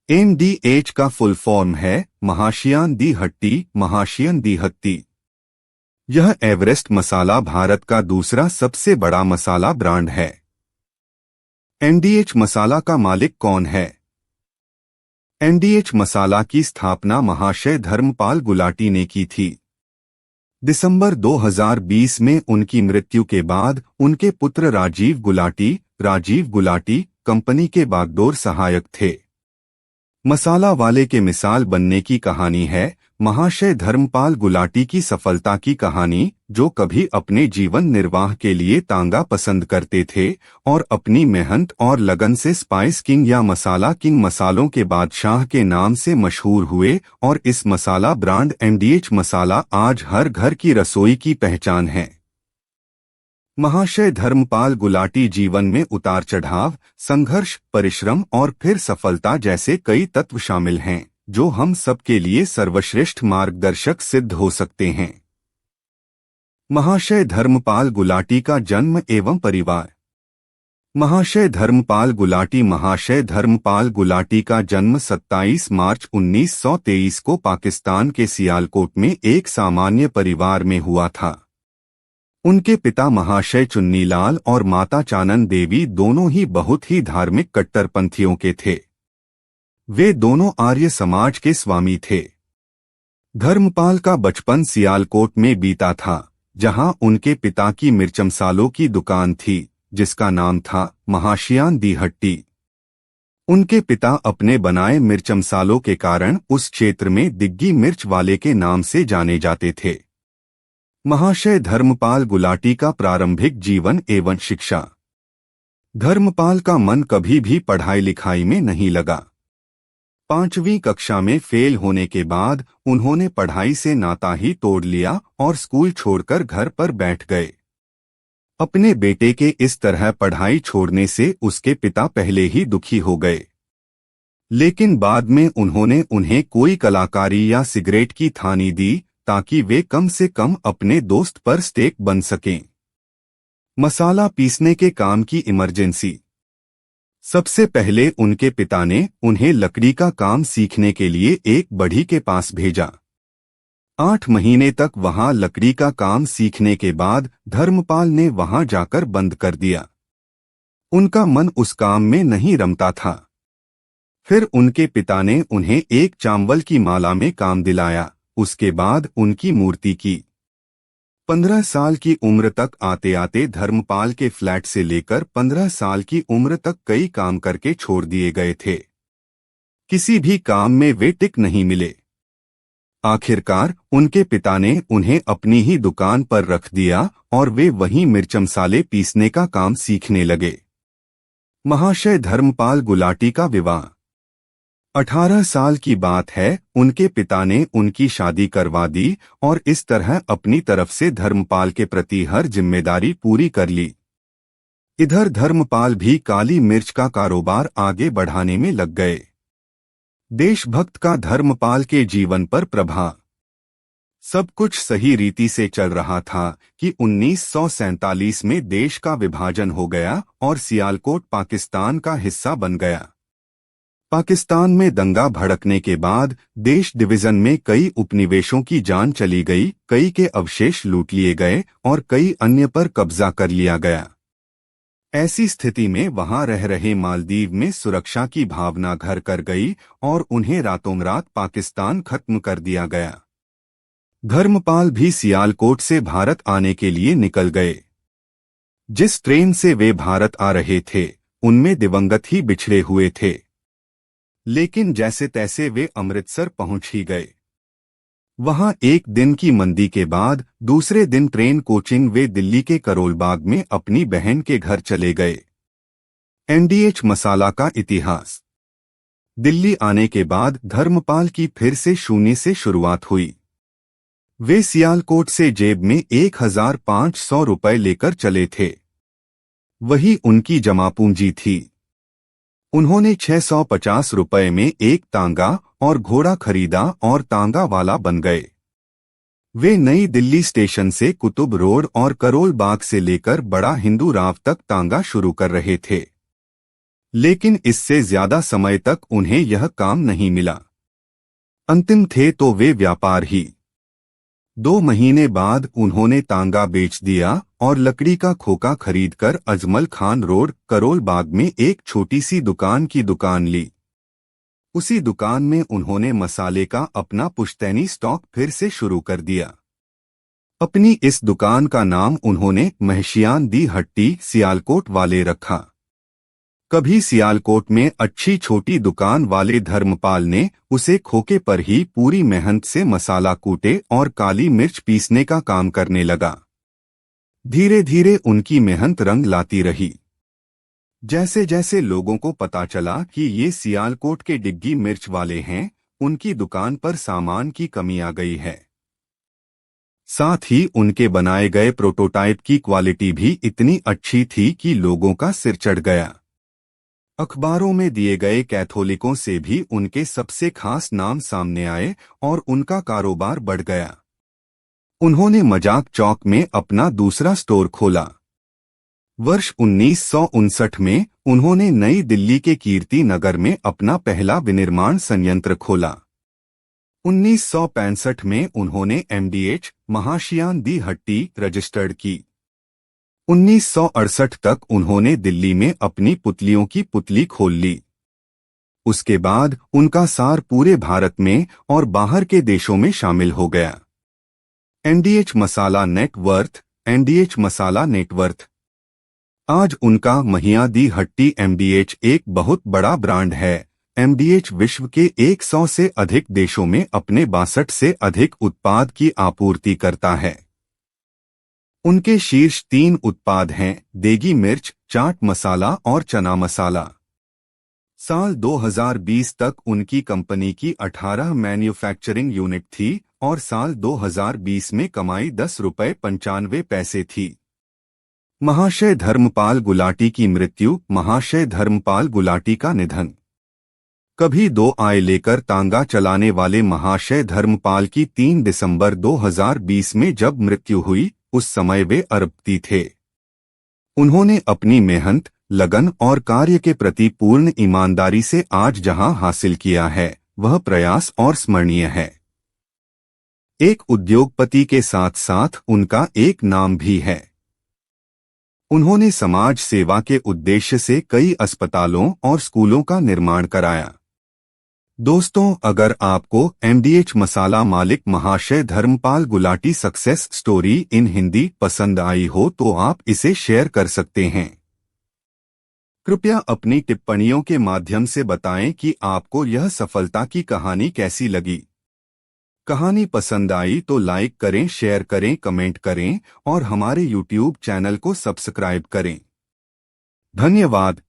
MDH का full form है महाशियान दी हट्टी, महाशियन दी हत्ती। यह एवरेस्ट मसाला भारत का दूसरा सबसे बड़ा मसाला ब्रांड है। MDH मसाला का मालिक कौन है? MDH मसाला की स्थापना महाशय धर्मपाल गुलाटी ने की थी। दिसंबर 2020 में उनकी मृत्यु के बाद उनके पुत्र राजीव गुलाटी कंपनी के बागडोर सहायक थे। मसाला वाले के मिसाल बनने की कहानी है महाशय धर्मपाल गुलाटी की सफलता की कहानी, जो कभी अपने जीवन निर्वाह के लिए तांगा पसंद करते थे और अपनी मेहनत और लगन से स्पाइस किंग या मसाला किंग, मसालों के बादशाह के नाम से मशहूर हुए और इस मसाला ब्रांड MDH मसाला आज हर घर की रसोई की पहचान है। महाशय धर्मपाल गुलाटी जीवन में उतार चढ़ाव, संघर्ष, परिश्रम और फिर सफलता जैसे कई तत्व शामिल हैं, जो हम सबके लिए सर्वश्रेष्ठ मार्गदर्शक सिद्ध हो सकते हैं। महाशय धर्मपाल गुलाटी का जन्म एवं परिवार। महाशय धर्मपाल गुलाटी का जन्म 27 मार्च 1923 को पाकिस्तान के सियालकोट में एक सामान्य परिवार में हुआ था। उनके पिता महाशय चुन्नीलाल और माता चानन देवी दोनों ही बहुत ही धार्मिक कट्टरपंथियों के थे। वे दोनों आर्य समाज के स्वामी थे। धर्मपाल का बचपन सियालकोट में बीता था, जहां उनके पिता की मिर्चमसालों की दुकान थी, जिसका नाम था महाशियान दी हट्टी। उनके पिता अपने बनाए मिर्चमसालों के कारण उस क्षेत्र में दिग्गी मिर्च वाले के नाम से जाने जाते थे। महाशय धर्मपाल गुलाटी का प्रारंभिक जीवन एवं शिक्षा। धर्मपाल का मन कभी भी पढ़ाई लिखाई में नहीं लगा। 5वीं कक्षा में फेल होने के बाद उन्होंने पढ़ाई से नाता ही तोड़ लिया और स्कूल छोड़कर घर पर बैठ गए। अपने बेटे के इस तरह पढ़ाई छोड़ने से उसके पिता पहले ही दुखी हो गए, लेकिन बाद में उन्होंने उन्हें कोई कलाकारी या सिगरेट की थानी दी ताकि वे कम से कम अपने दोस्त पर स्टेक बन सकें। मसाला पीसने के काम की इमरजेंसी। सबसे पहले उनके पिता ने उन्हें लकड़ी का काम सीखने के लिए एक बढ़ई के पास भेजा। 8 महीने तक वहां लकड़ी का काम सीखने के बाद धर्मपाल ने वहां जाकर बंद कर दिया। उनका मन उस काम में नहीं रमता था। फिर उनके पिता ने उन्हें एक चांवल की माला में काम दिलाया। उसके बाद उनकी मूर्ति की। 15 साल की उम्र तक आते आते धर्मपाल के फ्लैट से लेकर 15 साल की उम्र तक कई काम करके छोड़ दिए गए थे। किसी भी काम में वे टिक नहीं मिले। आखिरकार उनके पिता ने उन्हें अपनी ही दुकान पर रख दिया और वे वहीं मिर्चमसाले पीसने का काम सीखने लगे। महाशय धर्मपाल गुलाटी का विवाह। 18 साल की बात है, उनके पिता ने उनकी शादी करवा दी और इस तरह अपनी तरफ से धर्मपाल के प्रति हर जिम्मेदारी पूरी कर ली। इधर धर्मपाल भी काली मिर्च का कारोबार आगे बढ़ाने में लग गए। देशभक्त का धर्मपाल के जीवन पर प्रभाव। सब कुछ सही रीति से चल रहा था कि 1947 में देश का विभाजन हो गया और सियालकोट पाकिस्तान का हिस्सा बन गया। पाकिस्तान में दंगा भड़कने के बाद देश डिवीजन में कई उपनिवेशों की जान चली गई, कई के अवशेष लूट लिए गए और कई अन्य पर कब्जा कर लिया गया। ऐसी स्थिति में वहां रह रहे मालदीव में सुरक्षा की भावना घर कर गई और उन्हें रातों रात पाकिस्तान खत्म कर दिया गया। धर्मपाल भी सियालकोट से भारत आने के लिए निकल गए। जिस ट्रेन से वे भारत आ रहे थे उनमें दिवंगत ही बिछड़े हुए थे, लेकिन जैसे तैसे वे अमृतसर पहुंच ही गए। वहां एक दिन की मंदी के बाद दूसरे दिन ट्रेन कोचिंग वे दिल्ली के करोलबाग में अपनी बहन के घर चले गए। MDH मसाला का इतिहास। दिल्ली आने के बाद धर्मपाल की फिर से शून्य से शुरुआत हुई। वे सियालकोट से जेब में 1500 रुपए लेकर चले थे। वही उनकी जमा पूंजी थी। उन्होंने 650 रुपए में एक तांगा और घोड़ा खरीदा और तांगा वाला बन गए। वे नई दिल्ली स्टेशन से कुतुब रोड और करोल बाग से लेकर बड़ा हिंदू राव तक तांगा शुरू कर रहे थे। लेकिन इससे ज्यादा समय तक उन्हें यह काम नहीं मिला। अंतिम थे तो वे व्यापार ही। 2 महीने बाद उन्होंने तांगा बेच दिया और लकड़ी का खोखा खरीदकर अजमल खान रोड करोल बाग में एक छोटी सी दुकान की दुकान ली। उसी दुकान में उन्होंने मसाले का अपना पुश्तैनी स्टॉक फिर से शुरू कर दिया। अपनी इस दुकान का नाम उन्होंने महशियान दी हट्टी सियालकोट वाले रखा। कभी सियालकोट में अच्छी छोटी दुकान वाले धर्मपाल ने उसे खोखे पर ही पूरी मेहनत से मसाला कूटे और काली मिर्च पीसने का काम करने लगा। धीरे धीरे उनकी मेहनत रंग लाती रही। जैसे जैसे लोगों को पता चला कि ये सियालकोट के डिग्गी मिर्च वाले हैं, उनकी दुकान पर सामान की कमी आ गई है। साथ ही उनके बनाए गए प्रोटोटाइप की क्वालिटी भी इतनी अच्छी थी कि लोगों का सिर चढ़ गया। अखबारों में दिए गए कैथोलिकों से भी उनके सबसे खास नाम सामने आए और उनका कारोबार बढ़ गया। उन्होंने मजाक चौक में अपना दूसरा स्टोर खोला। वर्ष 1959 में उन्होंने नई दिल्ली के कीर्ति नगर में अपना पहला विनिर्माण संयंत्र खोला। 1965 में उन्होंने MDH महाशियान दी हट्टी रजिस्टर्ड की। 1968 तक उन्होंने दिल्ली में अपनी पुतलियों की पुतली खोल ली। उसके बाद उनका सार पूरे भारत में और बाहर के देशों में शामिल हो गया। MDH मसाला नेटवर्थ, MDH मसाला नेटवर्थ। आज उनका महिया दी हट्टी MDH एक बहुत बड़ा ब्रांड है। MDH विश्व के 100 से अधिक देशों में अपने 62 से अधिक उत्पाद की आपूर्ति करता है। उनके शीर्ष 3 उत्पाद हैं देगी मिर्च, चाट मसाला और चना मसाला। साल 2020 तक उनकी कंपनी की 18 मैन्युफैक्चरिंग यूनिट थी और साल 2020 में कमाई 10 रुपये 95 पैसे थी। महाशय धर्मपाल गुलाटी की मृत्यु। महाशय धर्मपाल गुलाटी का निधन। कभी 2 आय लेकर तांगा चलाने वाले महाशय धर्मपाल की 3 दिसंबर 2020 में जब मृत्यु हुई, उस समय वे अरबपति थे। उन्होंने अपनी मेहनत, लगन और कार्य के प्रति पूर्ण ईमानदारी से आज जहां हासिल किया है, वह प्रयास और स्मरणीय है। एक उद्योगपति के साथ साथ उनका एक नाम भी है। उन्होंने समाज सेवा के उद्देश्य से कई अस्पतालों और स्कूलों का निर्माण कराया। दोस्तों, अगर आपको MDH मसाला मालिक Mahashay Dharampal Gulati success story in Hindi पसंद आई हो तो आप इसे शेयर कर सकते हैं। कृपया अपनी टिप्पणियों के माध्यम से बताएं कि आपको यह सफलता की कहानी कैसी लगी। कहानी पसंद आई तो लाइक करें, शेयर करें, कमेंट करें और हमारे YouTube चैनल को सब्सक्राइब करें। धन्यवाद।